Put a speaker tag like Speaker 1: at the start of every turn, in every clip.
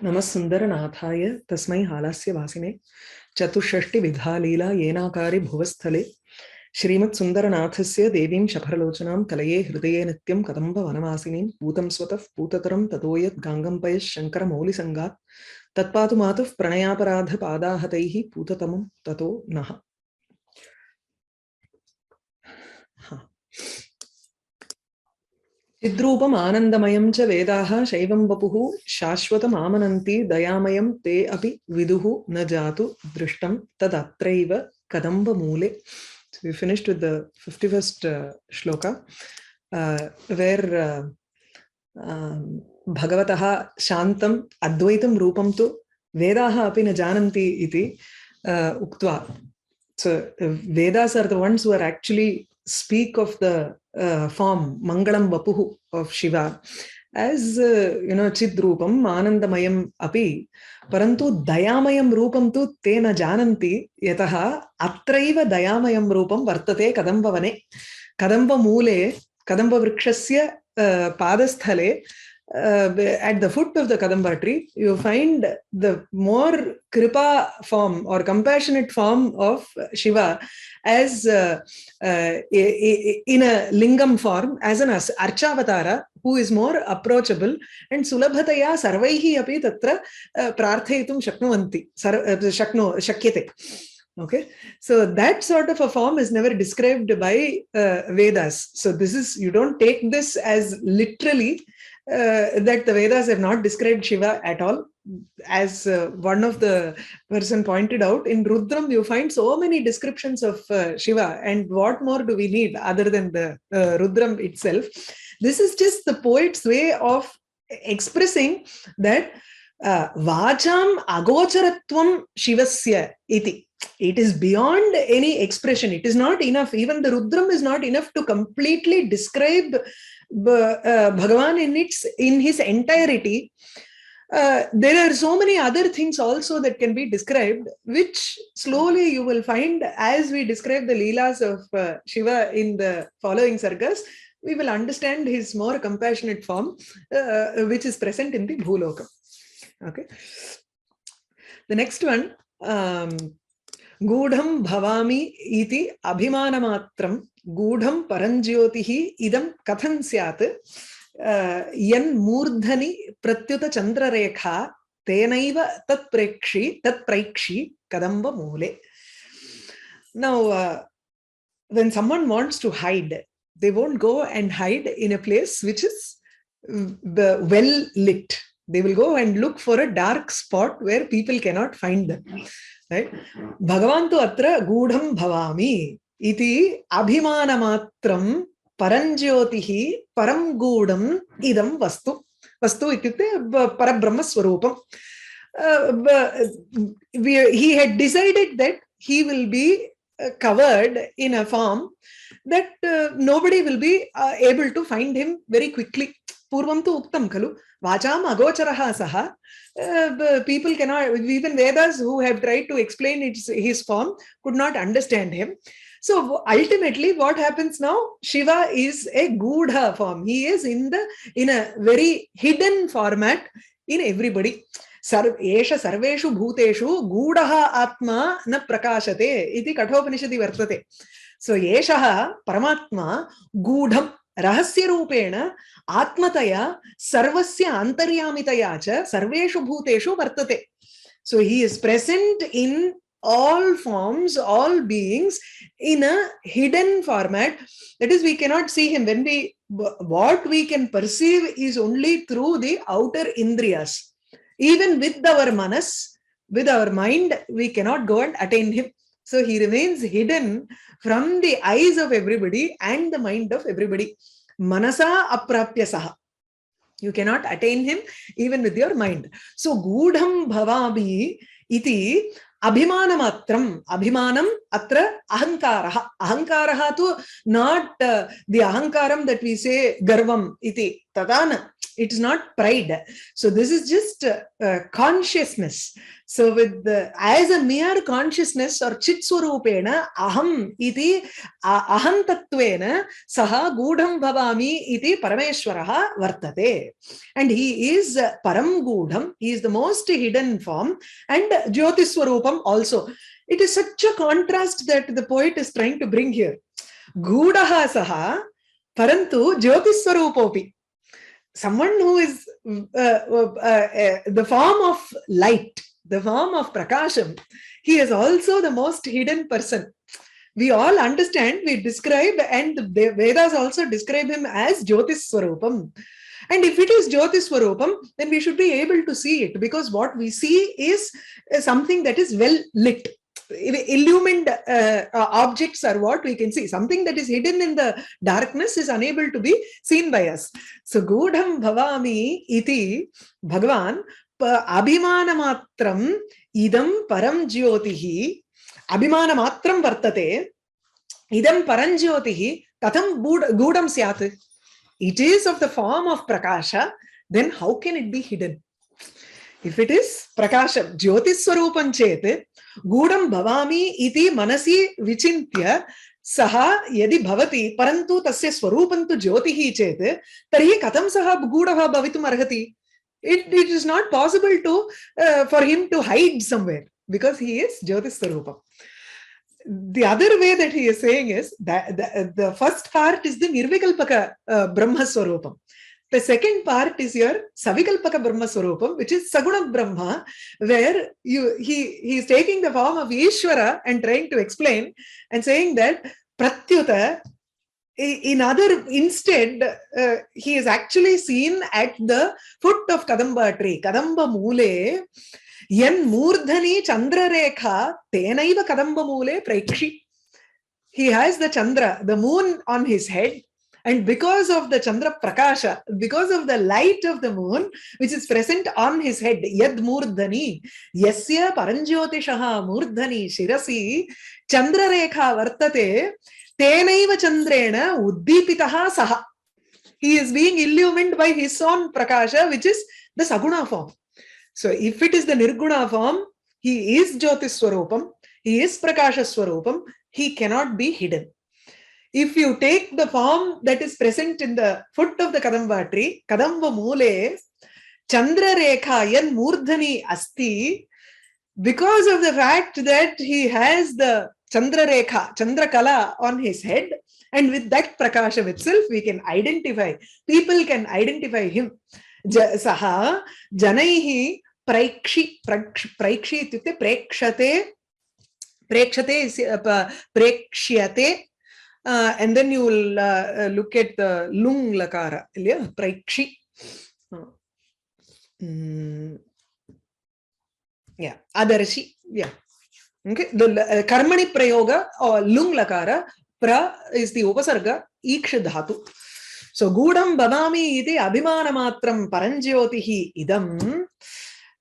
Speaker 1: नमस्सुन्दरनाथाय तस्मै हालास्य वासिने चतुष्षष्टि विधा लीला येनाकारि भुवस्थले श्रीमत्सुन्दरनाथस्य देवीं शफरलोचनां कलये हृदये नित्यं कदम्ब वनवासिनीं पूतं स्वतः पूततरं ततो यत् गाङ्गं पयः शङ्करमौलिसङ्गात् तत्पातु मातुः प्रणयापराधपादाहतैः पूततमं ततो नः। चिद्रूपम् आनन्दमयं च वेदाः शैवं वपुः शाश्वतमामनन्ति दयामयं ते अपि विदुः न जातु दृष्टं तदत्रैव कदम्बमूले. So we finished with the 51st shloka where Bhagavataha Shantam Advaitam Rupam tu Vedaha api na jananti iti uktva. So Vedas are the ones who are actually speak of the form Mangalam Vapuhu of Shiva as Chidrupam Anandamayam api Parantu Dayamayam Rupam tu te na jananti yataha atraiva Dayamayam Rupam vartate Kadambavane Kadamba Mule Kadamba Vrikshasya Padasthale. At the foot of the Kadamba tree, you find the more kripa form or compassionate form of Shiva as in a lingam form, as an archavatara who is more approachable, and sulabhataya sarvaihi api tatra prarthayitum shaknuvanti shakyate. Okay, so that sort of a form is never described by Vedas. So this is, you don't take this as literally that the Vedas have not described Shiva at all. As one of the person pointed out, in Rudram you find so many descriptions of Shiva, and what more do we need other than the Rudram itself? This is just the poet's way of expressing that Vacham agocharatvam Shivasya iti. It is beyond any expression. It is not enough. Even the Rudram is not enough to completely describe Bhagavan in his entirety. There are so many other things also that can be described, which slowly you will find as we describe the Leelas of Shiva in the following Sargas. We will understand his more compassionate form, which is present in the Bhuloka. Okay. The next one, Gudham Bhavami iti Abhimanamatram Gudham Paranjyotihi idam Kathan Syat Yan Murdhani Pratyuta Chandra Rekha Tenaiva Tat Praikshi Kadamba Mule. Now, when someone wants to hide, they won't go and hide in a place which is well lit. They will go and look for a dark spot where people cannot find them. Right? Bhagavan tu atra gudham bhavami iti abhimanamatram paranjyotihi param gudham idam vastu. Vastu ityukte parabrahma swarupam. He had decided that he will be covered in a form that nobody will be able to find him very quickly. Purvam tu uktam khalu. Vacham agocharaha saha. People cannot, even Vedas who have tried to explain his form could not understand him. So ultimately what happens now? Shiva is a Gudha form. He is in a very hidden format in everybody. Esha sarveshu bhuteshu gudaha atma na prakashate iti kathopanishadi vartate. So eshaha paramatma gudham rahasya rupena atmataya sarvasya antaryamitaya cha sarveshu bhuteshu vartate. So he is present in all forms, all beings in a hidden format. That is, we cannot see him. What we can perceive is only through the outer indriyas. Even with our manas, with our mind, we cannot go and attain him. So he remains hidden from the eyes of everybody and the mind of everybody. Manasa aprapya saha. You cannot attain him even with your mind. So Gudham bhavami iti abhimanamatram. Abhimanam atra ahankaraha. Ahankaraha to not the ahankaram that we say garvam iti. Tadana. It's not pride. So this is just consciousness. So with as a mere consciousness or chit swarupena aham iti aham tattvena saha gudham bhavami iti parameshwaraha vartate. And he is param gudham. He is the most hidden form, and jyotis swarupam also. It is such a contrast that the poet is trying to bring here. Gudaha saha parantu jyotis swarupopi. Someone who is the form of light, the form of prakasham, he is also the most hidden person. We all understand, we describe, and the Vedas also describe him as Jyotis Swarupam. And if it is Jyotis Swarupam, then we should be able to see it, because what we see is something that is well lit. Illumined objects are what we can see. Something that is hidden in the darkness is unable to be seen by us. So Gudham Bhavami iti Bhagavan Abhimana Matram idam param jyotihi Abhimana Matram vartate idam param jyotihi katham gudam syat. It is of the form of prakasha, then how can it be hidden? If it is prakasha, jyotis swarupam chet gudam bhavami iti manasi vichintya saha yadi bhavati parantu tasya swarupam tu jyotihi chet tarhi katham saha gudaha bhavitum arhati. It is not possible to for him to hide somewhere, because he is jyotis swarupam. The other way that he is saying is that the first part is the nirvikalpaka brahma swarupam. The second part is your savikalpaka brahma swarupam, which is saguna brahma, where he is taking the form of Ishvara and trying to explain and saying that pratyuta, instead he is actually seen at the foot of Kadamba tree, Kadamba mule. Yan murdhani chandra rekha tenaiva kadamba mule prekshi. He has the chandra, the moon on his head, and because of the chandra prakasha, because of the light of the moon which is present on his head, yad murdhani yasya paranjyotishaha murdhani shirasi chandra rekha vartate tenaiva chandrena uddipitaha saha. He is being illumined by his own prakasha, which is the saguna form. So if it is the nirguna form, he is Jyotis Swarupam, he is Prakasha Swarupam, he cannot be hidden. If you take the form that is present in the foot of the Kadamba tree, Kadamba Mule, Chandra Rekha Yan Murdhani Asti, because of the fact that he has the Chandra Rekha, Chandra Kala on his head, and with that Prakasha itself, we can identify, people can identify him. Saha Janaihi Praikshi ityukte prekshyate, and then you will look at the lung lakara, Praikshi. Yeah, Adarshi. Yeah. Okay. The karmani prayoga or lung lakara, pra is the upasarga, iksha dhatu. So gudam bhavami iti abhimana matram paranjyotihi idam.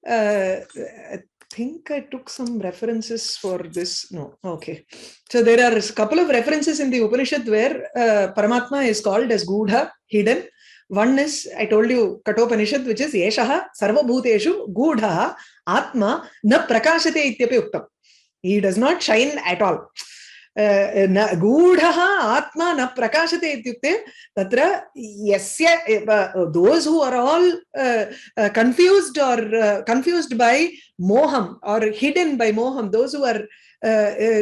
Speaker 1: I think I took some references for this. No, okay. So there are a couple of references in the Upanishad where Paramatma is called as Gudha, hidden. One is, I told you, Katopanishad, which is Yeshaha Sarvabhuteshu Gudha Atma Na Prakashate Ityapi Uktam. He does not shine at all. Gudhaha Atma Na Prakashate Ityukte Tatra Yasya, those who are all confused or confused by Moham or hidden by Moham, those who are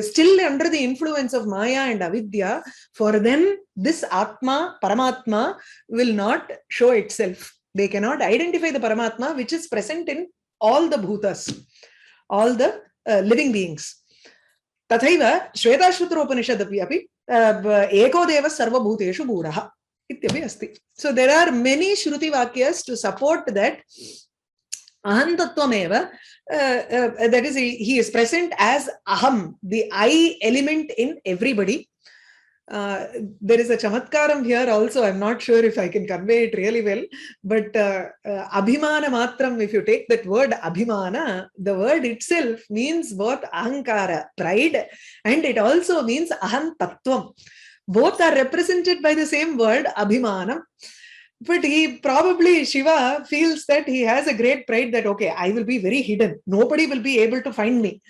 Speaker 1: still under the influence of Maya and Avidya, for them this Atma, Paramatma will not show itself. They cannot identify the Paramatma which is present in all the bhutas, all the living beings. Tathaiva Shvetashruta Upanishadapi api eko deva sarva bhuteshu gudaha ityapi asti. So there are many Shruti Vakyas to support that Aham Tattvameva, that is, he is present as Aham, the I element in everybody. There is a chamatkaram here also. I'm not sure if I can convey it really well, but Abhimana Matram, if you take that word Abhimana, the word itself means both Ahankara, pride, and it also means Aham Tattvam. Both are represented by the same word, Abhimanam. But he probably, Shiva feels that he has a great pride that, okay, I will be very hidden. Nobody will be able to find me.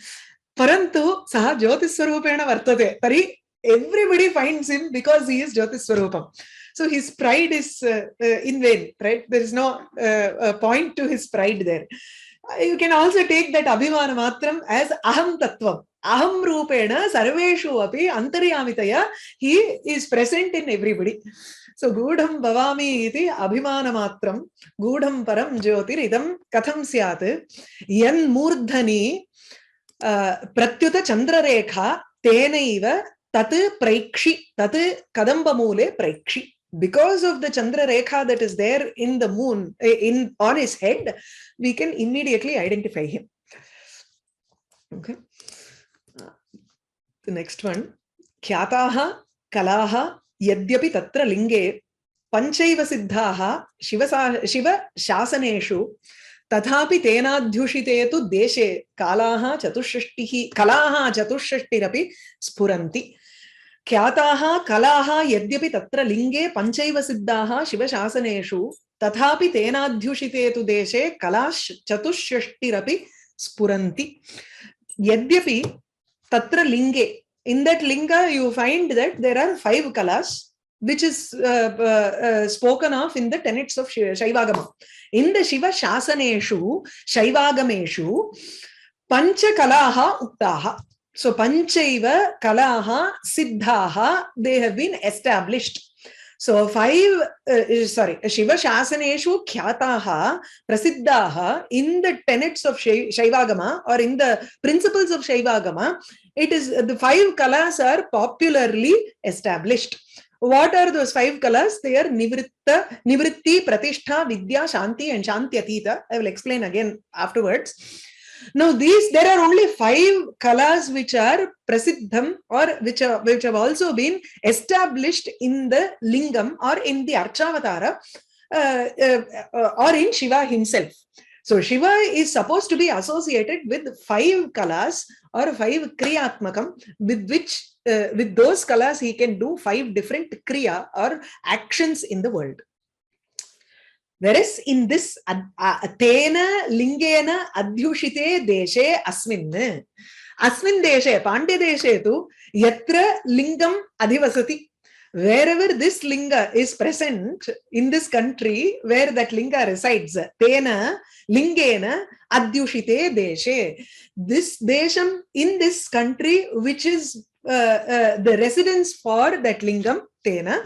Speaker 1: Parantu saha Jyotiswarupena vartate. Tari, everybody finds him because he is Jyotiswarupam. So his pride is in vain, right? There is no point to his pride there. You can also take that Abhimana Matram as Aham Tattvam. Aham Rupena Sarveshu Api Antaryamitaya. He is present in everybody. So Gudham Bhavami iti Abhimana Matram. Gudham Param Jyotiridam Katham Syat. Yan Murdhani Pratyuta Chandrarekha Tenaiva Tat Praikshi. Tat Kadamba Mule Praikshi. Because of the Chandra Rekha that is there in the moon, on his head, we can immediately identify him. Okay. The next one. Khyataha Kalaha Yadyapi Tatra Linge Panchaiva Siddhaha Shiva Shasaneshu Tathapi Tenadhyushitetu Deshe Kalaha Chatushashtirapi Spuranti. Khyataha Kalaha Yadyapi Tatra Linge Panchaiva Siddhaha Shiva Shasaneshu Tathapi Tenadhyushitetu Deshe Kalash Chatushashtirapi Spuranti. Yadyapi Tatra Linge. In that linga, you find that there are 5 kalas, which is spoken of in the tenets of Shaivagama. In the Shiva Shasaneshu, Shaivagameshu, Pancha Kalaha Uktaha. So Panchaiva Kalaha Siddhaha, they have been established. So 5, Shiva Shasaneshu Khyataha Prasiddhaha, in the tenets of Shaivagama or in the principles of Shaivagama, it is the 5 kalas are popularly established. What are those 5 kalas? They are Nivritti, Pratishtha, Vidya, Shanti and Shantyatita. I will explain again afterwards. Now there are only 5 kalas which are prasiddham or which have also been established in the lingam or in the Archavatara or in Shiva himself. So Shiva is supposed to be associated with 5 kalas or 5 kriyatmakam, with which with those kalas he can do 5 different kriya or actions in the world. Whereas in this Tena Lingena Adhyushite Deshe Asmin Deshe, Pandya Deshe tu Yatra Lingam Adhivasati. Wherever this linga is present in this country, where that linga resides, Tena Lingena Adhyushite Deshe. This desham in this country, which is the residence for that lingam, Tena.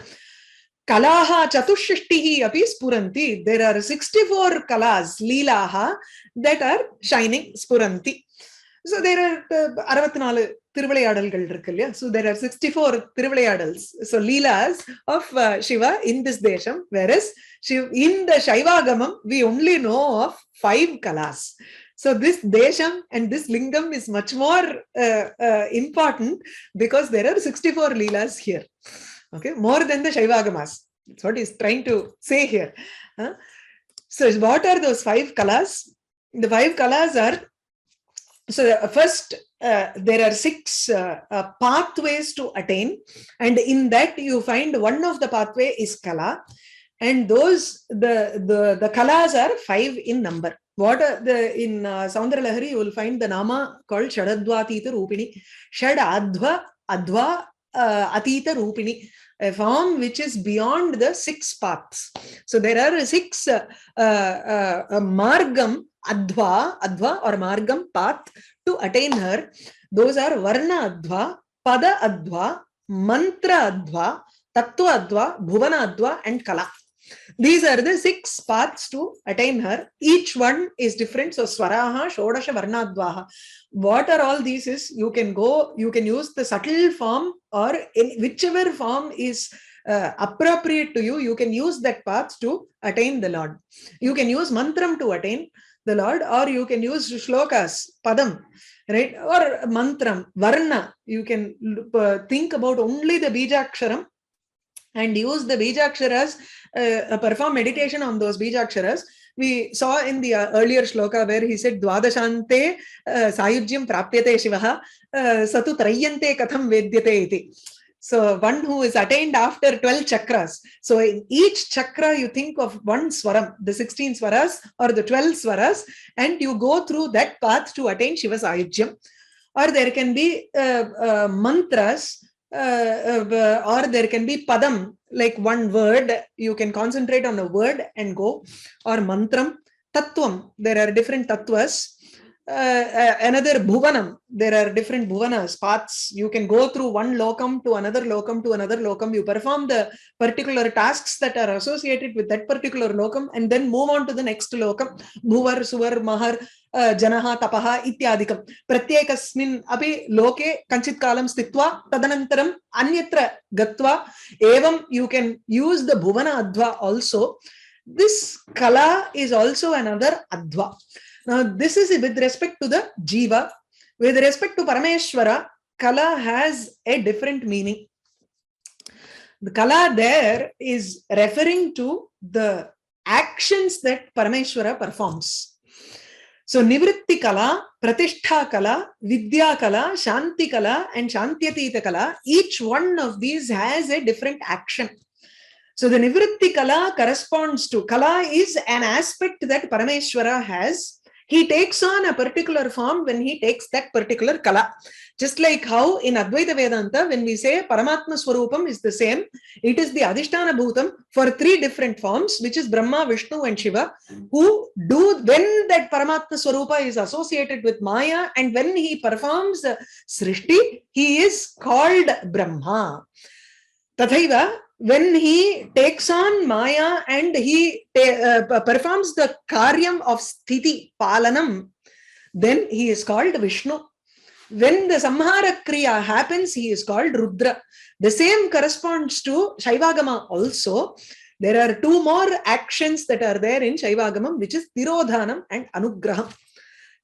Speaker 1: Kalaha Chatushashtihi api Spuranti. There are 64 kalas, Leelaha, that are shining, Spuranti. So there are 64 Tiruvilayadalgal irukku. So there are 64 Tiruvilayadals. So Leelas of Shiva in this desham, whereas in the Shaivagamam, we only know of 5 kalas. So this desham and this lingam is much more important because there are 64 Leelas here. Okay, more than the Shaivagamas. That's what he's trying to say here. So what are those 5 kalas? The 5 kalas are, so first there are 6 pathways to attain, and in that you find one of the pathway is kala, and those the kalas are 5 in number. What are in Saundaralahari you will find the nama called Shadadvatita Rupini, Shad Adva Atita Rupini, a form which is beyond the 6 paths. So there are 6 margam adva or margam path to attain her. Those are Varna Adva, Pada Adva, Mantra Adva, Tattva Adva, Bhuvana Adva and Kala. These are the 6 paths to attain her. Each one is different. So Swaraha, Shodasha, Varnadvaha. What are all these is, you can use the subtle form or in whichever form is appropriate to you. You can use that path to attain the Lord. You can use mantram to attain the Lord, or you can use shlokas, padam, right? Or mantram, varna. You can think about only the bijaksharam and use the bijaksharas, perform meditation on those bijaksharas. We saw in the earlier shloka where he said, Dwadashante sayujyam prapyate shivaha satu trayante katham vedyate iti. So one who is attained after 12 chakras. So in each chakra, you think of one swaram, the 16 swaras or the 12 swaras, and you go through that path to attain Shiva Sayujyam. Or there can be mantras, or there can be padam, like one word. You can concentrate on a word and go. Or mantram, tattvam. There are different tattvas. Another bhuvanam, there are different bhuvanas, paths. You can go through one lokam to another lokam to another lokam. You perform the particular tasks that are associated with that particular lokam and then move on to the next lokam. Bhuvar, suvar, mahar, janaha, tapaha, ityadikam. Pratyekasmin api loke kanchit kalam stitva tadanantaram anyatra gatva. Evam, you can use the bhuvana adva also. This kala is also another adva. Now, this is with respect to the jiva. With respect to Parameshwara, kala has a different meaning. The kala there is referring to the actions that Parameshwara performs. So, Nivritti kala, Pratishtha kala, Vidya kala, Shanti kala, and Shantyatita kala, each one of these has a different action. So, the Nivritti kala corresponds to, kala is an aspect that Parameshwara has. He takes on a particular form when he takes that particular kala. Just like how in Advaita Vedanta, when we say Paramatma Swarupam is the same, it is the Adhisthana Bhutam for three different forms, which is Brahma, Vishnu, and Shiva, who do, when that Paramatma Swarupa is associated with Maya, and when he performs Srishti, he is called Brahma. Tathaiva, when he takes on Maya and he performs the karyam of sthiti, palanam, then he is called Vishnu. When the samhara kriya happens, he is called Rudra. The same corresponds to Shaivagama also. There are two more actions that are there in Shaivagamam, which is Tirodhanam and Anugraham.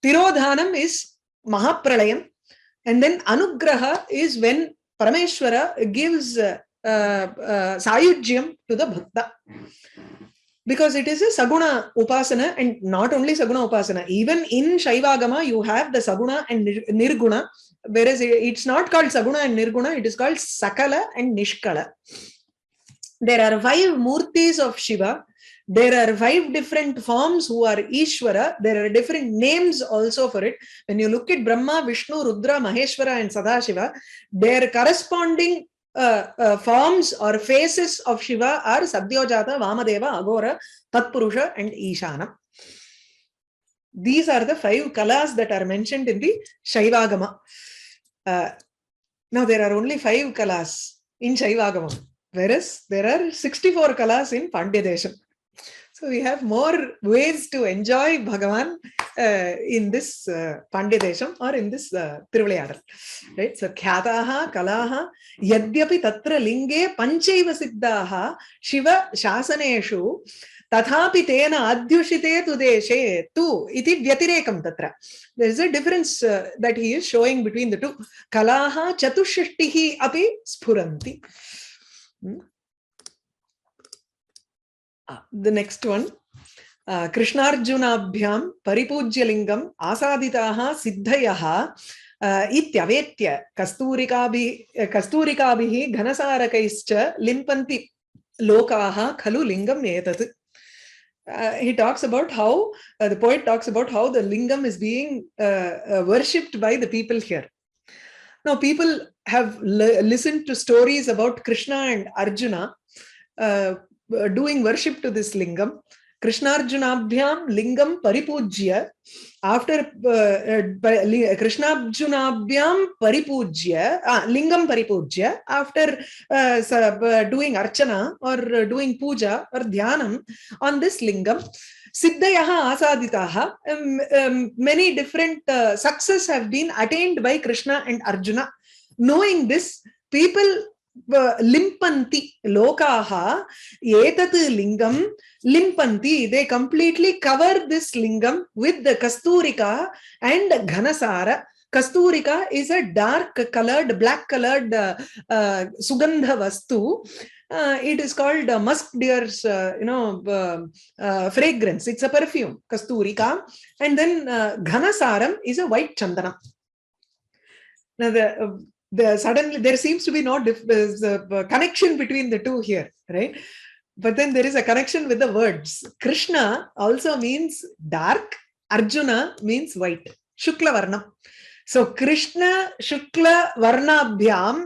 Speaker 1: Tirodhanam is Mahapralayam, and then Anugraha is when Parameshwara gives Sayujyam to the Bhakta. Because it is a Saguna Upasana, and not only Saguna Upasana, even in Shaivagama you have the Saguna and Nirguna, whereas it's not called Saguna and Nirguna, it is called Sakala and Nishkala. There are 5 Murtis of Shiva. There are 5 different forms who are Ishvara. There are different names also for it. When you look at Brahma, Vishnu, Rudra, Maheshwara and Sadashiva, their corresponding forms or faces of Shiva are Sadyojata, Vamadeva, Agora, Tatpurusha and Ishana. These are the 5 kalas that are mentioned in the Shaivagama. Now there are only 5 kalas in Shaivagama, whereas there are 64 kalas in Pandyadesham. So we have more ways to enjoy Bhagavan in this Pandyadesham or in this Tiruvilayadal. Right? So Khyataha, Kalaha, Yadyapi Tatra Linge Panchaiva Siddhaha Shiva Shasaneshu Tathapi Tena Adhyushite Tudeshe Tu Iti Vyatirekam Tatra. There is a difference that he is showing between the two. Kalaha Chatushishtihi Api Sphuranti. The next one, Krishnarjunabhyam Paripujya Lingam Asaditaha Siddhayaha Ityavetya Kasturikabihi Ghanasarakaischa Limpanti Lokaha Khalu Lingam Etat. He talks about how, the poet talks about how the lingam is being worshipped by the people here. Now, people have listened to stories about Krishna and Arjuna doing worship to this lingam. Krishnarjunabhyam lingam paripujya. After Krishnarjunabhyam paripujya, lingam paripujya, after doing archana or doing puja or dhyanam on this lingam, Siddhayaha asaditaha, many different success have been attained by Krishna and Arjuna. Knowing this, people limpanti lokaha etat lingam limpanti, they completely cover this lingam with the kasturika and ghanasara. Kasturika is a dark colored, black colored sugandha vastu. It is called musk deer's fragrance. It's a perfume, kasturika. And then ghanasaram is a white chandana. Now suddenly there seems to be no connection between the two here, right? But then there is a connection with the words. Krishna also means dark, Arjuna means white. Shukla Varnam. So Krishna Shukla Varnabhyam,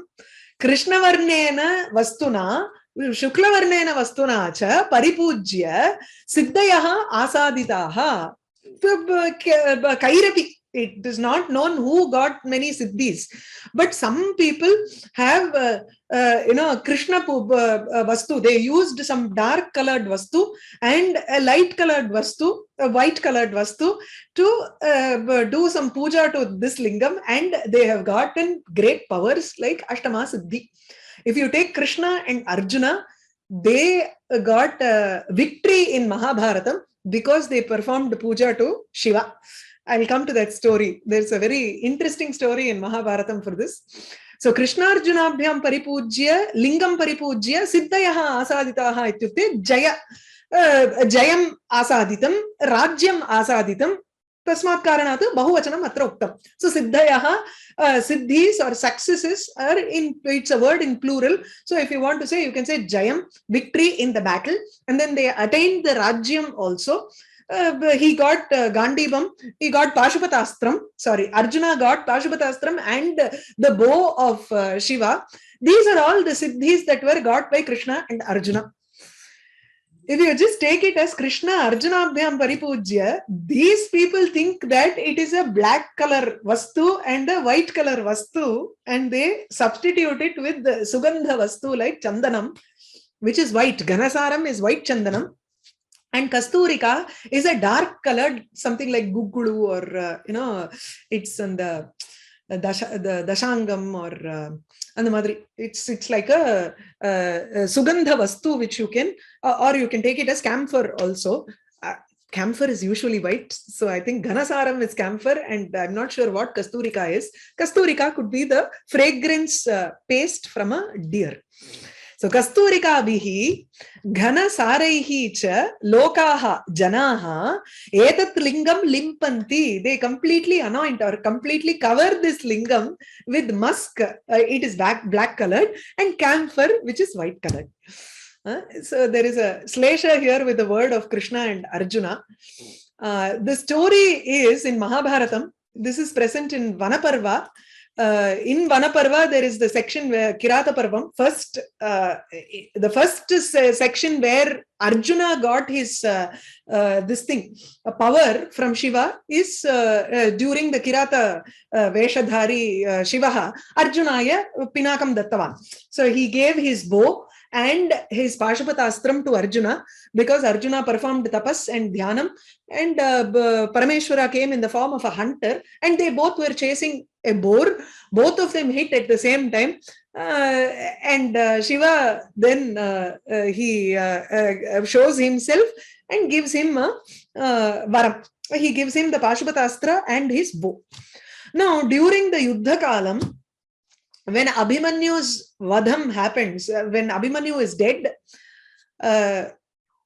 Speaker 1: Krishna Varnena Vastuna, Shukla Varnena Vastuna cha Paripujya Siddhayaha Asaditaha. Kairapi. It is not known who got many siddhis, but some people have Krishna vastu. They used some dark colored vastu and a light colored vastu, a white colored vastu, to do some puja to this lingam, and they have gotten great powers like Ashtama Siddhi. If you take Krishna and Arjuna, they got victory in Mahabharatam because they performed puja to Shiva. I will come to that story. There's a very interesting story in Mahabharatam for this. So Krishna Arjunabhyam paripujya, lingam paripujya, siddhayaha asaditaha ityukte jaya, jayam asaditam, rajyam asaditam, tasmat karanat bahuvachanam atra uktam. So siddhayaha, siddhis or successes are it's a word in plural. So if you want to say, you can say jayam, victory in the battle, and then they attained the rajyam also. He got Gandhibam, he got Pashupatashtram, Arjuna got Pashupatashtram and the bow of Shiva. These are all the siddhis that were got by Krishna and Arjuna. If you just take it as Krishna Arjuna Abhyam Paripujya, these people think that it is a black color vastu and a white color vastu, and they substitute it with the Sugandha vastu like Chandanam, which is white. Ganasaram is white Chandanam. And Kasturika is a dark colored, something like Gugulu or, it's on the Dashangam or and the Madri. It's like a Sugandha Vastu, which you can, or you can take it as camphor also. Camphor is usually white. So I think Ganasaram is camphor, and I'm not sure what Kasturika is. Kasturika could be the fragrance paste from a deer. So Kasturika bihi ghana saraihi cha lokaha janaha etat lingam limpanti. They completely anoint or completely cover this lingam with musk. It is black colored, and camphor, which is white colored. So there is a slesha here with the word of Krishna and Arjuna. The story is in Mahabharatam. This is present in Vanaparva. In Vanaparva, there is the section where Kirata Parvam, the first section where Arjuna got his power from Shiva is during the Kirata Veshadhari Shivaha, Arjunaya Pinakam Dattavan. So he gave his bow and his Pashupatashtram to Arjuna because Arjuna performed tapas and dhyanam, and Parameshwara came in the form of a hunter, and they both were chasing a boar. Both of them hit at the same time, and Shiva then he shows himself and gives him a varam. He gives him the Pashupatastra and his bow. Now during the Yuddha Kalam, when Abhimanyu's vadham happens, when Abhimanyu is dead,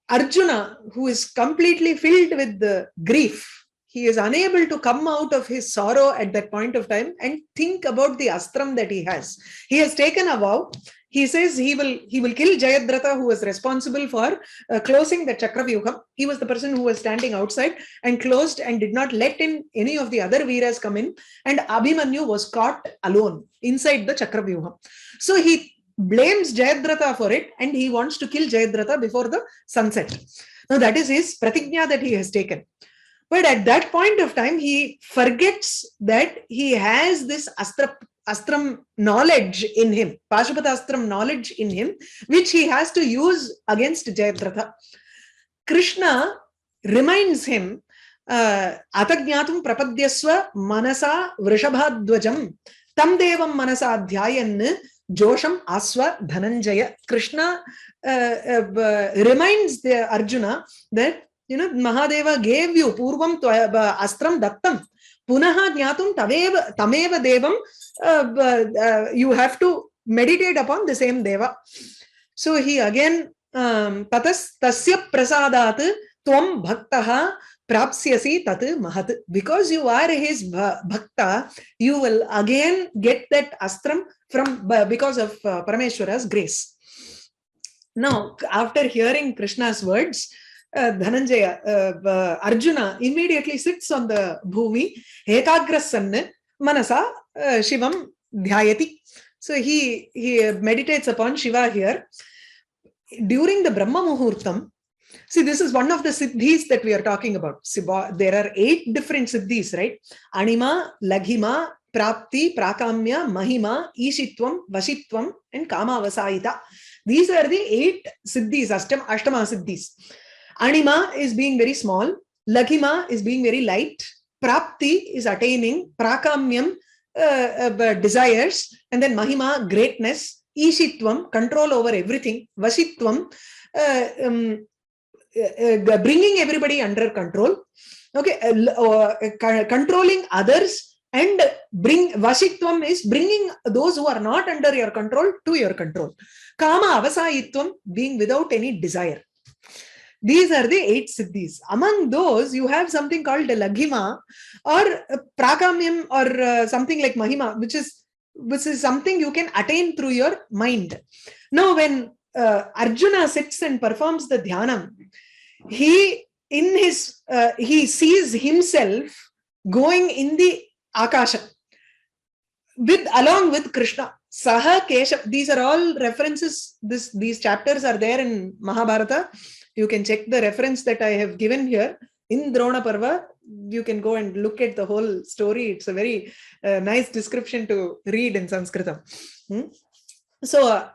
Speaker 1: Arjuna, who is completely filled with the grief, he is unable to come out of his sorrow at that point of time and think about the astram that he has. He has taken a vow. He says he will kill Jayadratha, who was responsible for closing the Chakravyuham. He was the person who was standing outside and closed and did not let in any of the other Veeras come in. And Abhimanyu was caught alone inside the Chakravyuham. So he blames Jayadratha for it, and he wants to kill Jayadratha before the sunset. Now that is his pratigna that he has taken. But at that point of time, he forgets that he has this astram knowledge in him, Pashupatashtram knowledge in him, which he has to use against Jayadratha. Krishna reminds him, Atagnatum prapadyasva manasa vrishabhadvajam tam devam manasa dhyayan josham asva dhananjaya. Krishna reminds the Arjuna that Mahadeva gave you purvam astram dattam punaha jnatum tameva devam. You have to meditate upon the same deva. So he again tatas tasya prasadat tvam bhaktaha prapsyasi tat mahat. Because you are his bhakta, you will again get that astram from because of Parameshwara's grace. Now, after hearing Krishna's words, Dhananjaya, Arjuna immediately sits on the bhumi, ekagrasanna manasa Shivam dhyayati. So he meditates upon Shiva here. During the Brahma Muhurtam, see, this is one of the siddhis that we are talking about. There are 8 different siddhis, right? Anima, Laghima, Prapti, Prakamya, Mahima, Ishitvam, Vashitvam, and Kamavasayita. These are the 8 siddhis, Ashtama siddhis. Anima is being very small. Laghima is being very light. Prapti is attaining. Prakamyam, desires. And then Mahima, greatness. Ishitvam, control over everything. Vashitvam, bringing everybody under control. Okay, controlling others. And Vashitvam is bringing those who are not under your control to your control. Kama avasayitvam, being without any desire. These are the 8 siddhis. Among those, you have something called Laghima or Prakamyam or something like Mahima, which is something you can attain through your mind. Now, when Arjuna sits and performs the dhyanam, he sees himself going in the Akasha along with Krishna. Saha Keshav. These are all references. These chapters are there in Mahabharata. You can check the reference that I have given here in Drona Parva. You can go and look at the whole story. It's a very nice description to read in Sanskrit. So,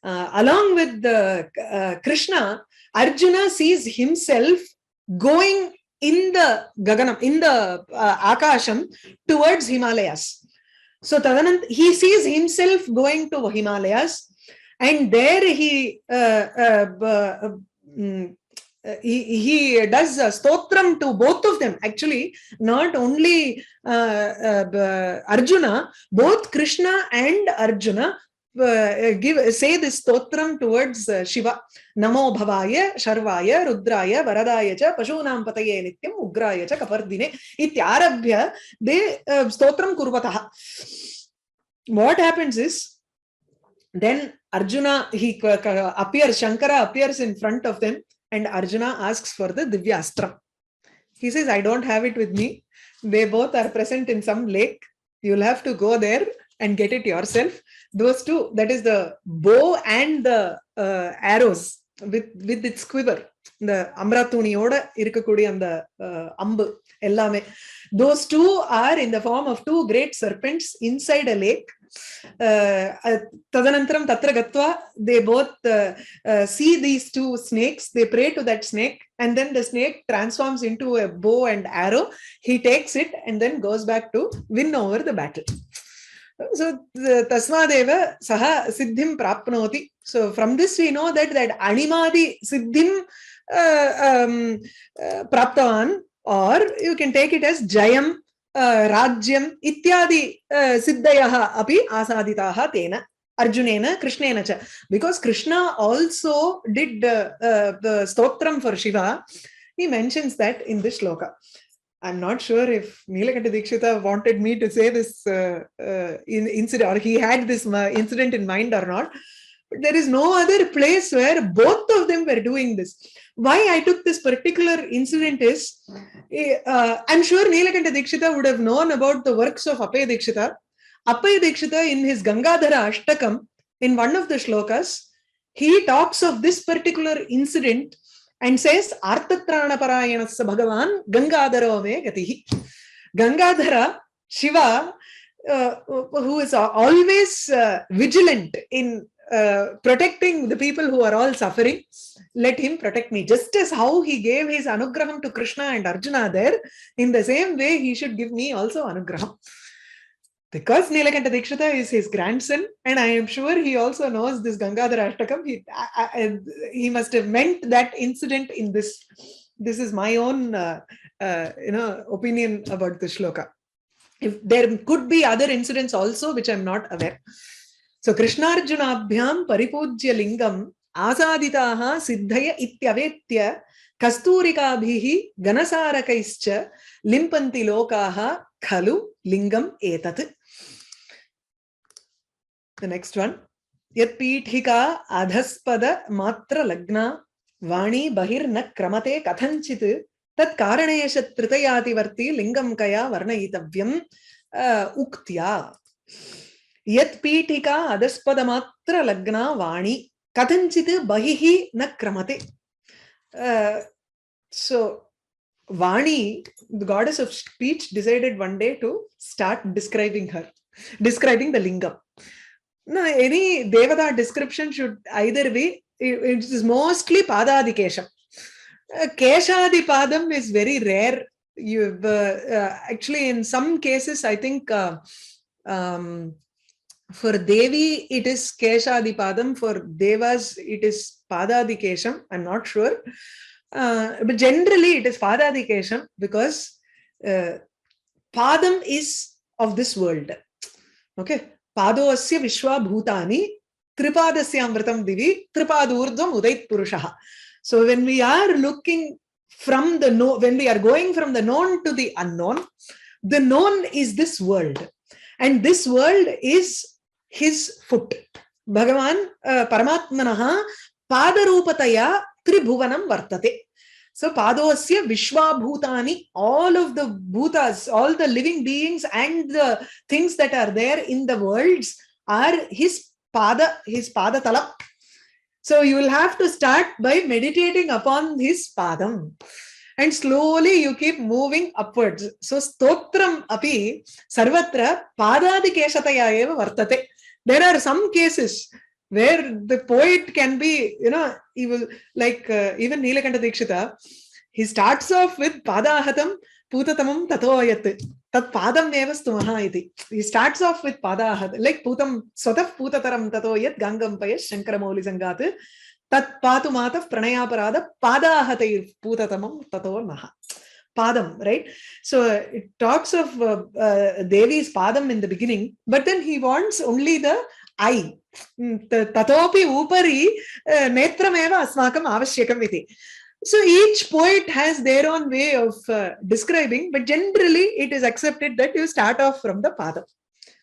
Speaker 1: along with Krishna, Arjuna sees himself going in the Gaganam, in the Akasham towards Himalayas. So Tadanant, he sees himself going to Himalayas, and there he does stotram to both of them. Actually, not only Arjuna, both Krishna and Arjuna say this stotram towards Shiva. Namo bhavaya, sharvaya, rudraya, varadaya cha, pashunam pataye nityam, ugraya cha, kapardine, ityarabhya, they stotram kurvataha. What happens is, then Arjuna, he appears, Shankara appears in front of them, and Arjuna asks for the Divya Astra. He says, I don't have it with me. They both are present in some lake. You'll have to go there and get it yourself. Those two, that is the bow and the arrows with its quiver. The Amratuniyoda irukakudi and the ambu ellame. Those two are in the form of 2 great serpents inside a lake. Tadanantaram tatra gatva, they both see these 2 snakes. They pray to that snake, and then the snake transforms into a bow and arrow. He takes it and then goes back to win over the battle. So tasmadeva saha siddhim prapnoti. So from this we know that animadi siddhim praptavan, or you can take it as jayam, rajyam ityadi siddhayaha api asaditaha tena Arjunena Krishnena cha. Because Krishna also did the stotram for Shiva. He mentions that in this shloka. I'm not sure if Nilakanta Dikshita wanted me to say this incident, or he had this incident in mind or not. But there is no other place where both of them were doing this. Why I took this particular incident is, I'm sure Nilakanta Dikshita would have known about the works of Appaya Dikshita. Appaya Dikshita, in his Gangadhara Ashtakam, in one of the shlokas, he talks of this particular incident and says, Artatrana Parayanasya Bhagavan Gangadhara me gatihi. Gangadhara, Shiva, who is always vigilant in protecting the people who are all suffering, let him protect me. Just as how he gave his anugraham to Krishna and Arjuna there, in the same way he should give me also anugraham. Because Nilakanta Dikshita is his grandson, and I am sure he also knows this Gangadhara Ashtakam, he must have meant that incident in this. This is my own opinion about the shloka. If there could be other incidents also which I'm not aware. So Krishna Arjuna Abhyam Paripujya Lingam Asaditaha siddhaya ityavetya kasturikabhihi ganasarakaischa limpanti lokaha khalu lingam etat. The next one. Yat pithika adhaspada matra lagna vani bahir na kramate kathanchit tat karanayesha tritayati varti lingam kaya varnayitavyam uktya. Yat pithika adhaspada matra lagna vani kathanchit bahihi na kramate. So Vani, the goddess of speech, decided one day to start describing the lingam. No, any Devata description should either be, it is mostly Padadi Kesham. Keshadi Padam is very rare. Actually, in some cases, I think for Devi, it is Keshadi Padam. For Devas, it is Padadi Kesham. I'm not sure. But generally, it is Padadi Kesham because Padam is of this world. Okay. Pado asya vishwa bhutani tripadasya amritam divi tripadurdvam udait purushaha. So when we are looking from the known, when we are going from the known to the unknown, the known is this world. And this world is his foot. Bhagavan Paramatmanaha padarupataya tribhuvanam vartate. So padosya vishwa bhutani, all of the bhutas, all the living beings and the things that are there in the worlds are his pada-talam. So you will have to start by meditating upon his padam. And slowly you keep moving upwards. So stotram api sarvatra padadikeshataya eva vartate. There are some cases where the poet can be, he will, like even Nilakanta Dikshita, he starts off with Padahatam Putatamam Tatoyat. Tat Padam Nevastumaha iti. He starts off with Padahatam, like Putam Swataf Putataram Tatoyat Gangam Payash Shankaramouli Sangat. Tat Patumatav Pranayaparada Padahatai Putatamam Tato Naha. Padam, right? So it talks of Devi's Padam in the beginning, but then he wants only the eye. Tatopi upari netrameva asmakam avashyakam iti. So each poet has their own way of describing, but generally it is accepted that you start off from the Padam.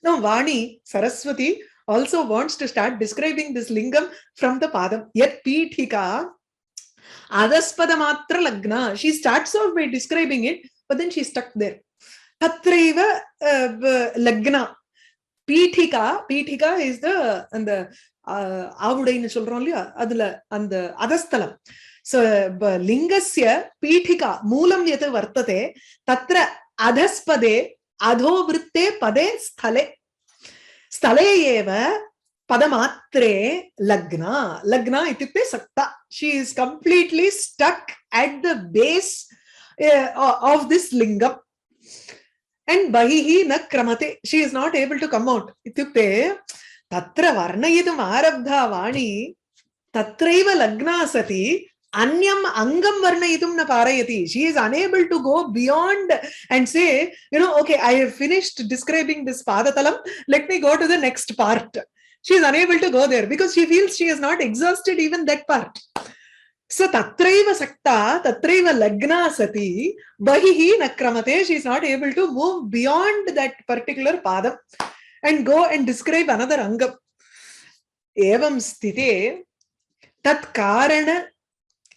Speaker 1: Now Vani, Saraswati, also wants to start describing this lingam from the Padam. Yat pithika adaspada matra lagna. She starts off by describing it, but then she's stuck there. Tatraiva lagna. Pithika is the avudainu solrom illaya adula and adasthalam. So lingasya pithika moolam yat vartate tatra adhaspade adhovritte pade sthale eva padamatre lagna ityukte sakta. She is completely stuck at the base of this lingam. And bahihi na kramate. She is not able to come out. Ityukte tatra varnayitum arabdha vani tatraiva lagna sati anyam angam varnayitum na parayati. She is unable to go beyond and say, okay, I have finished describing this padatalam. Let me go to the next part. She is unable to go there because she feels she has not exhausted even that part. So tatraiva sakta, tatraiva lagna sati, bahihi nakramate. She is not able to move beyond that particular padam and go and describe another angam. Evam sthite tat karana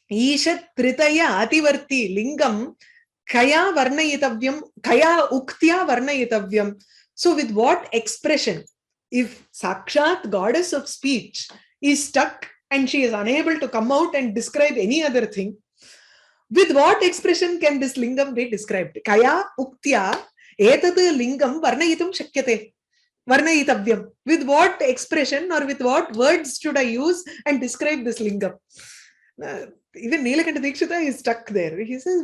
Speaker 1: isha tritaya ativarti lingam kaya varnayitavyam, kaya uktya varnayitavyam. So with what expression? If Sakshat, goddess of speech, is stuck and she is unable to come out and describe any other thing, with what expression can this lingam be described? Kaya uktya etat lingam varnayitum shakyate. Varnayitavyam. With what expression or with what words should I use and describe this lingam? Even Nilakanta Dikshita is stuck there. He says,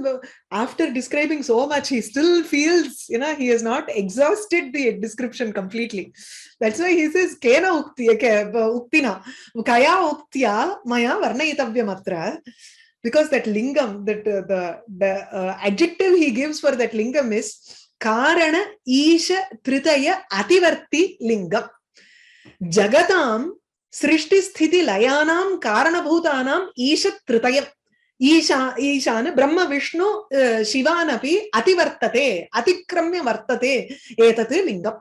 Speaker 1: after describing so much, he still feels, he has not exhausted the description completely. That's why he says, Kena uktina, kaya uktya maya varnayitavyam atra. Because that lingam, that the adjective he gives for that lingam is Karana Isha Tritaya Ativarti Lingam. Jagatam Srishti sthiti layanam karanabhutanam ishat tritayam. Ishana Brahma Vishnu Shivanapi Ativartate, Atikramya Vartate, Etate Lingam.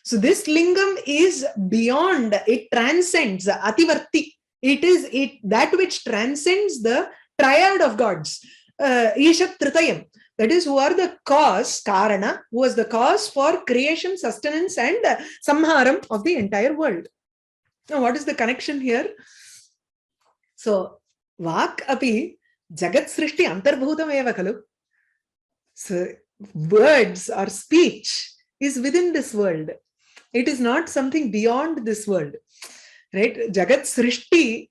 Speaker 1: So this lingam is beyond, it transcends Ativarti. It is that which transcends the triad of gods. Ishat Tritayam. That is, who are the cause, Karana, who was the cause for creation, sustenance, and samharam of the entire world. Now, what is the connection here? So, Vak api Jagat Srishti Antarbhutam eva khalu. So, words or speech is within this world. It is not something beyond this world. Right? Jagat Srishti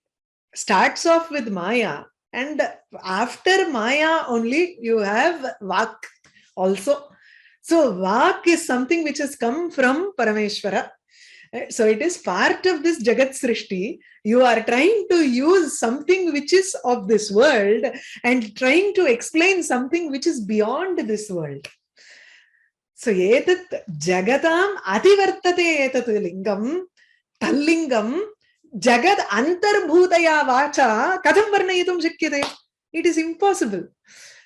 Speaker 1: starts off with Maya, and after Maya only you have Vak also. So, Vak is something which has come from Parameshwara. So it is part of this Jagat Srishti. You are trying to use something which is of this world and trying to explain something which is beyond this world. So etat jagatam ativartate etat lingam tallingam jagad antarbhutaya vacha katham varnayitum shakyate. It is impossible.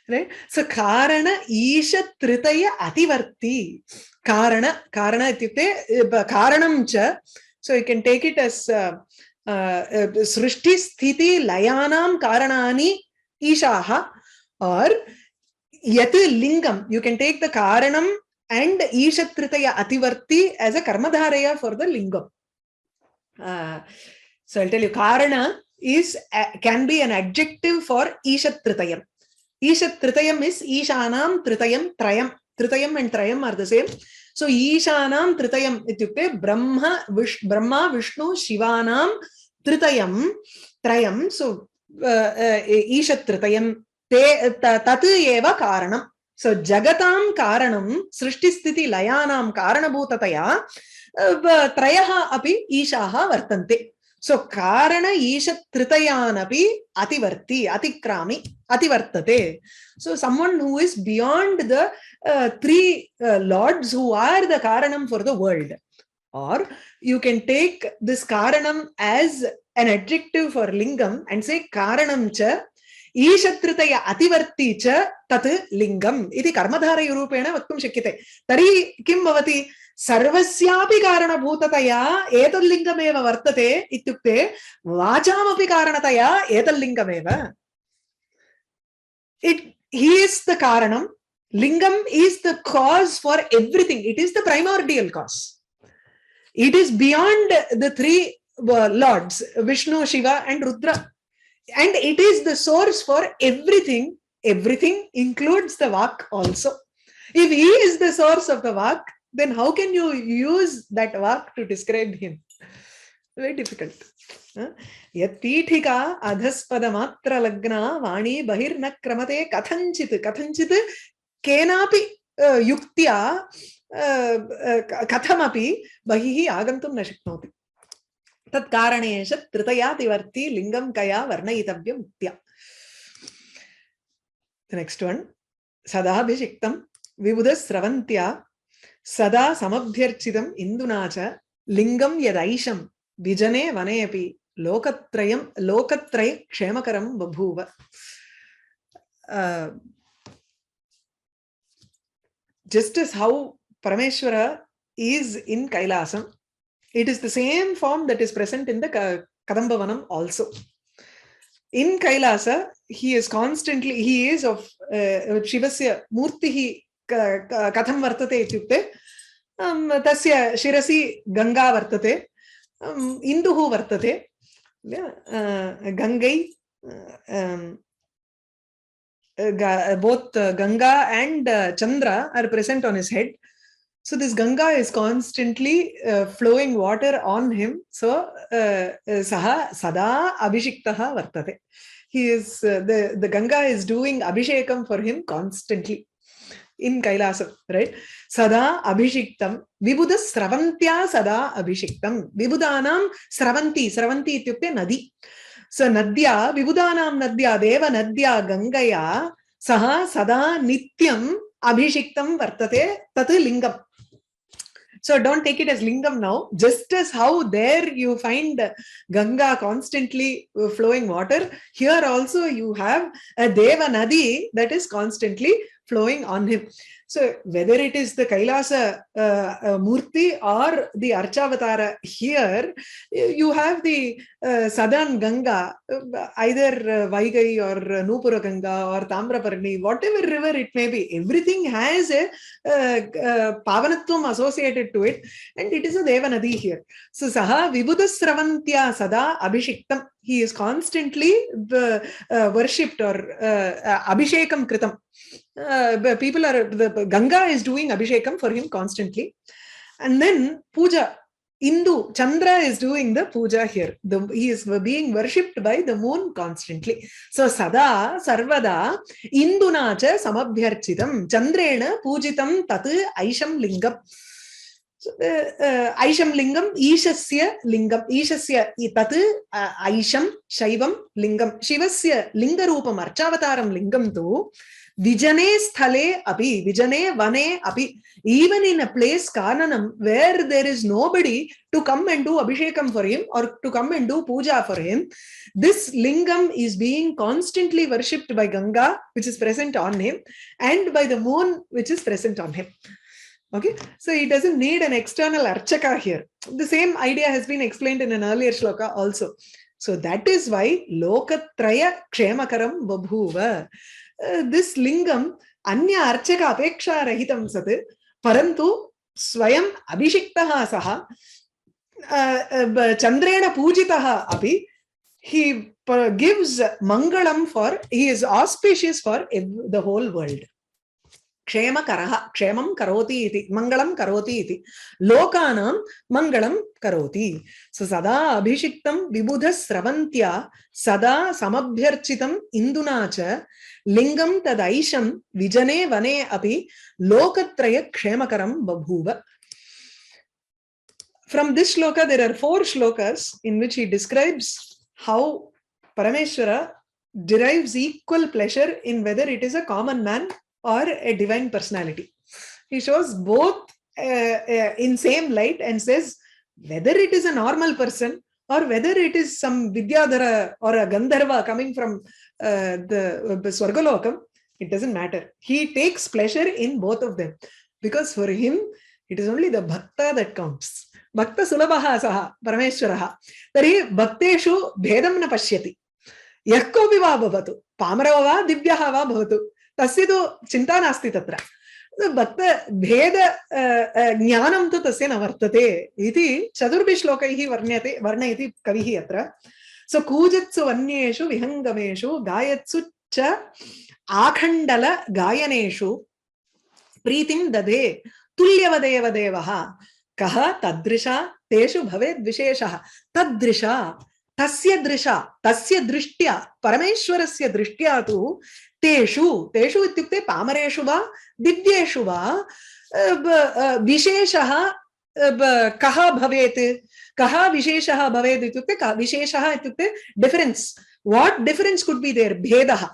Speaker 1: Right? So karana isha tritaya ativarti. Karana ityukte karanam cha. So you can take it as srishti sthiti layanam karanani ishaha, or yat lingam. You can take the karanam and isha tritaya ativarti as a karmadharaya for the lingam. So I'll tell you, karana can be an adjective for isha tritayam. Ishat Tritayam is Ishanam Tritayam Trayam. Tritayam and Trayam are the same. So Ishanam Tritayam ityukte Brahma Vishnu Shivanam Tritayam Trayam. So Ishat Tritayam Tatu eva Karanam. So Jagatam Karanam Srishti Sthiti Layanam Karanabhutataya Trayaha api Ishaha Vartante. So Karana Isha Tritayanapi Ativarti, Atikrami, Ativartate. So someone who is beyond the three lords who are the Karanam for the world. Or you can take this Karanam as an adjective for Lingam and say Karanam cha Isha Tritaya Ativarti cha tat Lingam. Iti Karmadhara Yurupena Vaktum Shakyate. Tari Kim Bhavati Sarvasyapi karanabhutataya etallingameva vartate ityukte vachamapi karanataya etallingameva. He is the karanam. Lingam is the cause for everything. It is the primordial cause. It is beyond the three lords, Vishnu, Shiva, and Rudra. And it is the source for everything. Everything includes the Vak also. If he is the source of the Vak, then how can you use that Vak to describe him? Very difficult. Yatithika adhaspada matra lagna vani bahirna kramate kathanchit kenapi yuktya kathamapi bahihi agantum na shaknoti. Tat karanesha tritayativarti lingam kaya varnayitavyam muktya. The next one. Sadabhishiktam vibudas sravantya Sada samabhyarchidam indunacha lingam yadaisham vijane vanepi lokatraya kshemakaram babhuva. Just as how Parameshwara is in Kailasam, it is the same form that is present in the Kadambavanam also. In Kailasa, he is of Shivasya Murtihi Katham vartate ityukte tasya shirasi Ganga vartate Induhu vartate Gangai both Ganga and Chandra are present on his head. So this Ganga is constantly flowing water on him. So saha sada abhishiktaha vartate. He is the Ganga is doing abhishekam for him constantly. In Kailasam, right? Sada abhishiktam, vibuda sravantya sada abhishiktam. Vibudanam sravanti ityukte nadi. So nadya, vibudanam nadya, deva nadya gangaya, saha sada nityam abhishiktam vartate tat lingam. So don't take it as lingam now. Just as how there you find Ganga constantly flowing water, here also you have a Deva Nadi that is constantly flowing on him. So whether it is the Kailasa Murti or the Archavatara here, you have the southern Ganga, either Vaigai or Nupura Ganga or Tamraparni, whatever river it may be. Everything has a Pavanatvam associated to it, and it is a Deva Nadi here. So Saha Vibhudasravantya Sada Abhishiktam. He is constantly worshipped or Abhishekam Kritam. People are, the Ganga is doing Abhishekam for him constantly. And then Puja, Indu, Chandra is doing the puja here. He is being worshipped by the moon constantly. So Sada, Sarvada, Indunacha Samabhyarchitam, Chandrena Pujitam Tat Aisham Lingam. Aisham Lingam, Ishasya Lingam, Ishasya Tat Aisham Shaivam Lingam, Shivasya Lingarupam Archavataram Lingam tu Vijane Sthale Api, Vijane Vane Api. Even in a place, Kananam, where there is nobody to come and do Abhishekam for him or to come and do puja for him, this lingam is being constantly worshipped by Ganga, which is present on him, and by the moon, which is present on him. Okay, so he doesn't need an external archaka here. The same idea has been explained in an earlier shloka also. So that is why Lokatraya Kshemakaram Babhuva. This lingam Anya Archaka Apeksha Rahitam Sat Parantu Swayam Abhishiktaha Saha Chandrena Pujitaha Api. He gives Mangalam for, he is auspicious for the whole world. Kshema Karaha, Kshemam Karoti iti, Mangalam Karoti iti, Lokanam Mangalam Karoti. So Sada Abhishiktam Vibhudhas Sravantya Sada Samabhyarchitam Indunacha Lingam Tadaisham Vijane Vane Api Lokatraya Kshemakaram Babhuva. From this shloka, there are 4 shlokas in which he describes how Parameshwara derives equal pleasure in whether it is a common man or a divine personality. He shows both in same light and says whether it is a normal person or whether it is some Vidyadhara or a Gandharva coming from the Swargalokam, it doesn't matter. He takes pleasure in both of them because for him it is only the bhakta that counts. Bhakta sulabhaha saha parameshwaraha. Tari bhakteshu bhedam na pashyati. Yakkopi va bhavatu. Pamarava va divyaha va bhavatu. Tasya tu chinta nasti tatra. Bhakta bheda jnanam tu tasya na vartate. Iti chaturbi shlokaihi varnayati kavihi atra. So kujatsu vanyeshu vihangameshu gayatsu cha akhandala gayaneshu pritim dade tulyavadeva devaha kaha tadrisha teshu bhaved visheshaha tadrisha tasya drisha tasya drishtya parameshwarasya drishtya tu teshu ityukte pamareshu va divyeshu va visheshaha kaha bhavet kaha visheshaha bhaved ityukte visheshaha ityukte difference. What difference could be there? Bhedaha.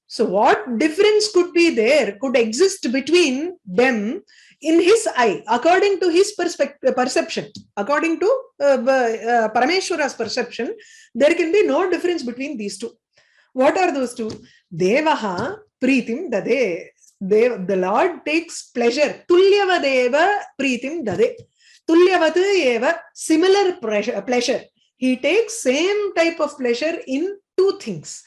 Speaker 1: So what difference could be there, could exist between them in his eye, according to his perception, according to Parameshwara's perception, there can be no difference between these two. What are those two? Devaha Pritim Dade. The Lord takes pleasure. Tulyavadeva Pritim Dade. Tulyavat eva, similar pleasure. He takes same type of pleasure in 2 things.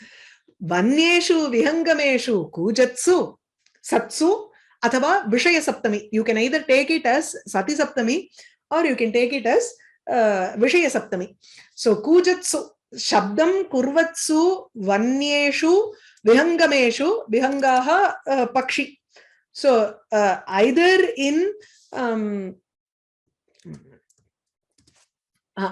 Speaker 1: Vanyeshu Vihangameshu Kujatsu Satsu Athava Vishaya Saptami. You can either take it as Sati Saptami or you can take it as Vishaya Saptami. So Kujatsu Shabdam Kurvatsu Vanyeshu Vihangameshu Vihangaha Pakshi. So either in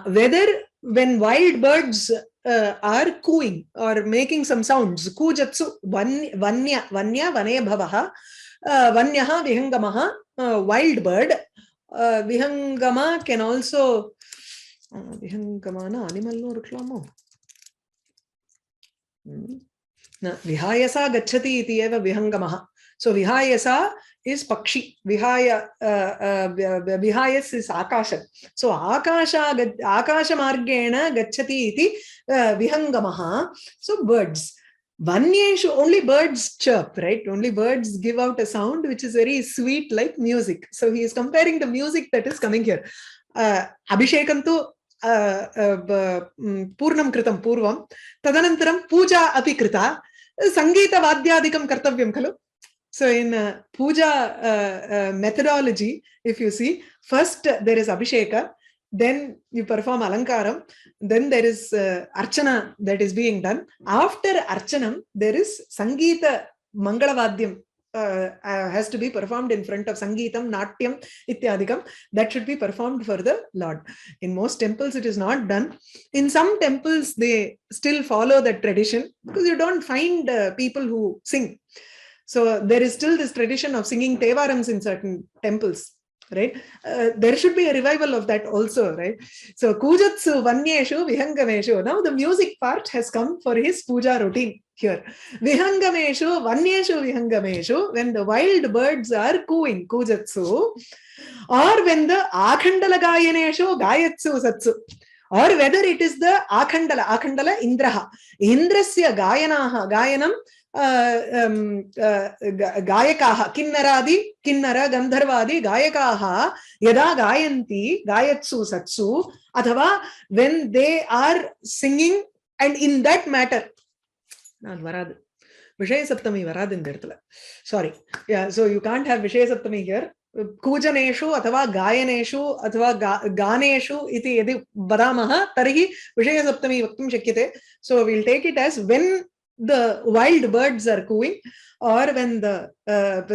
Speaker 1: whether when wild birds are cooing or making some sounds, Kujatsu Vanya Vane Bhavaha Vanyaha Vihangamaha, wild bird. Vihangama can also Vihangamana animal no ruklamo. Vihayasa gachati iti eva Vihangamaha. So vihayasa is pakshi, vihayas is akasha. So akasha margena gacchati iti vihangamaha. So birds. Vanyeshu, only birds chirp, right? Only birds give out a sound which is very sweet, like music. So he is comparing the music that is coming here. Abhishekantu Purnam kritam purvam, tadanantaram puja api krita, Sangita vadyadikam kartavyam khalu. So in puja methodology, if you see, first there is Abhisheka, then you perform alankaram, then there is archana that is being done. After archanam, there is Sangita Mangalavadyam has to be performed in front of Sangeetam, Natyam, Ityadikam. That should be performed for the Lord. In most temples, it is not done. In some temples, they still follow that tradition because you don't find people who sing. So there is still this tradition of singing Tevarams in certain temples. Right? There should be a revival of that also, right? So Kujatsu Vanyeshu Vihangameshu. Now the music part has come for his puja routine here. Vihangameshu, Vanyeshu Vihangameshu, when the wild birds are cooing, Kujatsu, or when the Akhandala Gayaneshu Gayatsu Satsu, or whether it is the Akhandala Indraha. Indrasya Gayanaha, Gayanam, Gayakaha, Kinnara, Gandharvadi, Gayakaha, Yada Gayanti, Gayatsu Satsu, Athava, when they are singing, and in that matter, Varad. Vishaya Saptami Varad in there. Sorry. Yeah, so you can't have Vishaya Saptami here. Kujaneshu, Athava Gayaneshu, Athava Ganeshu, iti yadi Badamaha, Tarihi, Vishaya Saptami Vaktum Shakyate. So we'll take it as when the wild birds are cooing, or when the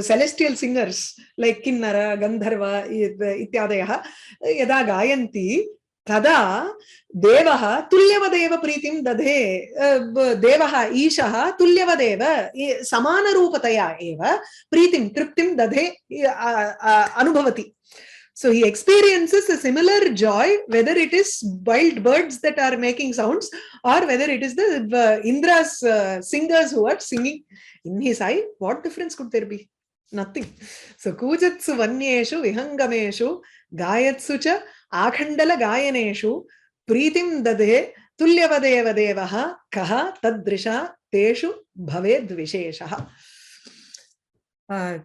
Speaker 1: celestial singers like Kinnara, Gandharva, Ityadayaha, Yada Gayanti, Tada Devaha Tulyavadeva Pritim Dadhe Devaha Ishaha Tulyavadeva Samana Rupataya Eva Pritim Triptim Dadhe Anubhavati. So he experiences a similar joy, whether it is wild birds that are making sounds or whether it is the Indra's singers who are singing. In his eye, what difference could there be? Nothing. So Kujatsu Vanyeshu Vihangameshu Gayatsu cha Akhandala Gayaneshu Pritim Dadhe Tulyavadeva Devaha Kaha Tadrisha Teshu Bhaved Visheshaha.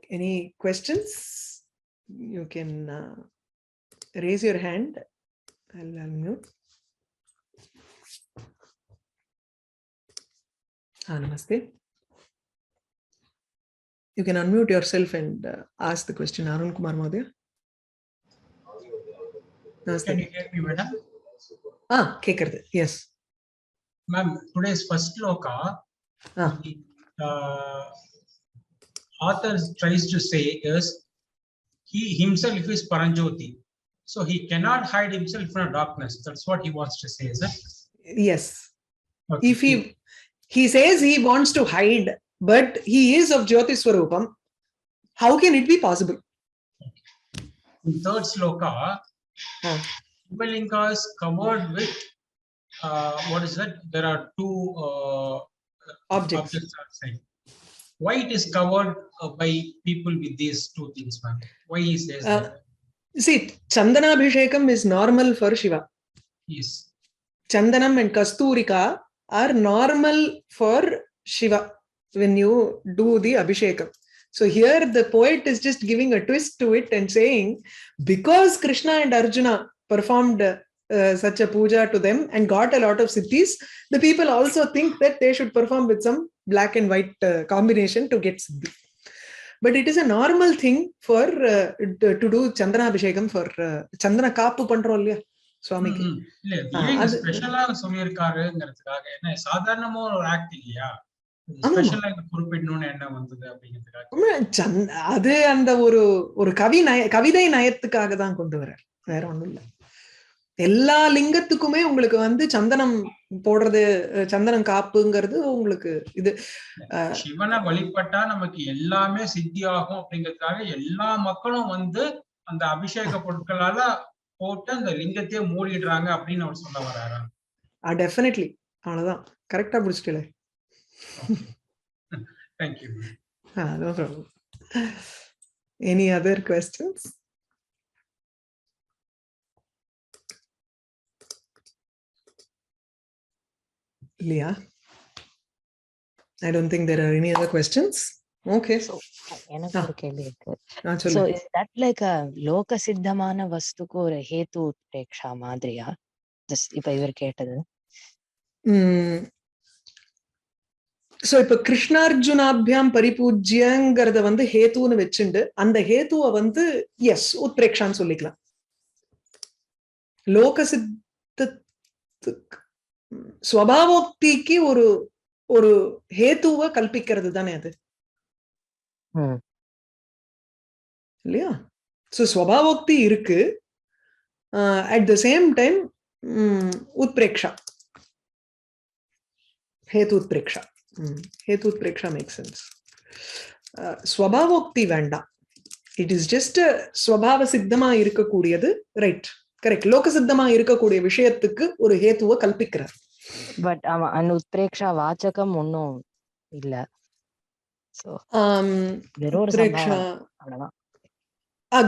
Speaker 1: Any questions? You can raise your hand. I'll unmute. Namaste. You can unmute yourself and ask the question. Arun Kumar Mahodaya. Namaste.
Speaker 2: Can you hear me, madam?
Speaker 1: Yes.
Speaker 2: Ma'am, today's first shloka, the author tries to say is, he himself is Paranjoti. So he cannot hide himself from darkness. That's what he wants to say, is it?
Speaker 1: Yes.
Speaker 2: Okay.
Speaker 1: If he says he wants to hide, but he is of Jyoti Swarupam, how can it be possible?
Speaker 2: Okay. In third shloka, Shivalinga is covered with, what is that? There are two objects outside. Why it is covered by people with these two things, ma'am? Why he says that?
Speaker 1: See, Chandana Abhishekam is normal for Shiva.
Speaker 2: Yes.
Speaker 1: Chandanam and Kasturika are normal for Shiva when you do the Abhishekam. So here the poet is just giving a twist to it and saying, because Krishna and Arjuna performed such a puja to them and got a lot of siddhis, the people also think that they should perform with some black and white combination to get siddhi. But it is a normal thing for to do Chandana Abhishekam for Chandana Kapu Pandrolya Swamiki.
Speaker 2: Special
Speaker 1: அது அந்த ஒரு கவிதை நயத்துக்காக தான் கொண்டு வர, வேற ஒண்ணும் இல்ல. எல்லா லிங்கத்துக்குமே உங்களுக்கு வந்து சந்தனம் போடுறது, சந்தனம் காப்புங்கிறது உங்களுக்கு இது
Speaker 2: சிவனை வழிபட்டா நமக்கு எல்லாமே சித்தியாகும் அப்படிங்கிறதுக்காக எல்லா மக்களும் வந்து அந்த அபிஷேக பொருட்களால போட்டு அந்த லிங்கத்தையே மூடிடுறாங்க அப்படின்னு அவர் சொல்ல வர்றாரா?
Speaker 1: டெஃபினெட்லி. அவ்வளவுதான், கரெக்டா புடிச்சிட்டீங்க.
Speaker 2: Thank you.
Speaker 1: No problem. Any other questions? Leah? I don't think there are any other questions. Okay.
Speaker 3: So எனக்கு ஒரு கேள்வி இருக்கு. So
Speaker 1: சொல்லு.
Speaker 3: is that like a லோக சித்தமான வஸ்துக்கு ஒரு ஹேத்து உத்பிரேக்ஷா மாதிரியா? இப்ப இவர் கேட்டது.
Speaker 1: சோ இப்ப கிருஷ்ணார்ஜுனாபியாம் பரிபூஜ்யங்கிறத வந்து ஹேத்துன்னு வச்சுண்டு அந்த ஹேத்துவை வந்து எஸ் உத்பிரேக்ஷான்னு சொல்லிக்கலாம். லோக சித்தத்துக்கு ஸ்வபாவோக்திக்கு ஒரு ஒரு ஹேத்துவை கல்பிக்கிறது தானே அது இல்லையா? சோ ஸ்வபாவோக்தி இருக்கு, அட் த சேம் டைம் உத்பிரேக்ஷா, ஹேத்து உத்பிரேக்ஷா. ஹேத்து உத்பிரேக்ஷா மேக் சென்ஸ். ஸ்வபாவோக்தி வேண்டாம். இட் இஸ் ஜஸ்ட் ஸ்வபாவ சித்தமா இருக்கக்கூடியது. Right, correct. லோக சித்தமா இருக்கக்கூடிய விஷயத்துக்கு ஒரு ஹேத்துவை கல்பிக்கிறார்.
Speaker 3: பட் அந்த உத்பிரேக்ஷா வாச்சகம் ஒன்னும் இல்ல. சோ
Speaker 1: உத்பிரேக்ஷா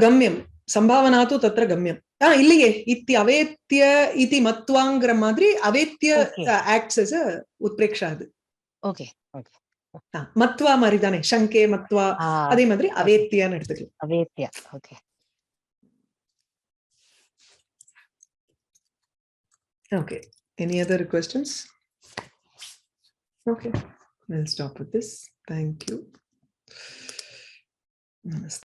Speaker 1: கம்யம் சம்பாவனாத்து தத்ர கம்யம். இல்லையே, இத்தி அவேத்ய இதி மத்வாங்கிற மாதிரி அவேத்ய ஆக்ட்ஸ் as a உத்பிரேக்ஷா. அது
Speaker 3: ஓகே ஓகே.
Speaker 1: மத்வா மாதிரி தானே, சங்கே மத்வா, அதே மாதிரி அவேத்யான்னு எடுத்துக்கலாம்.
Speaker 3: அவேத்யா. Okay
Speaker 1: okay. Any other questions? Okay, we'll stop with this. Thank you. Namaste.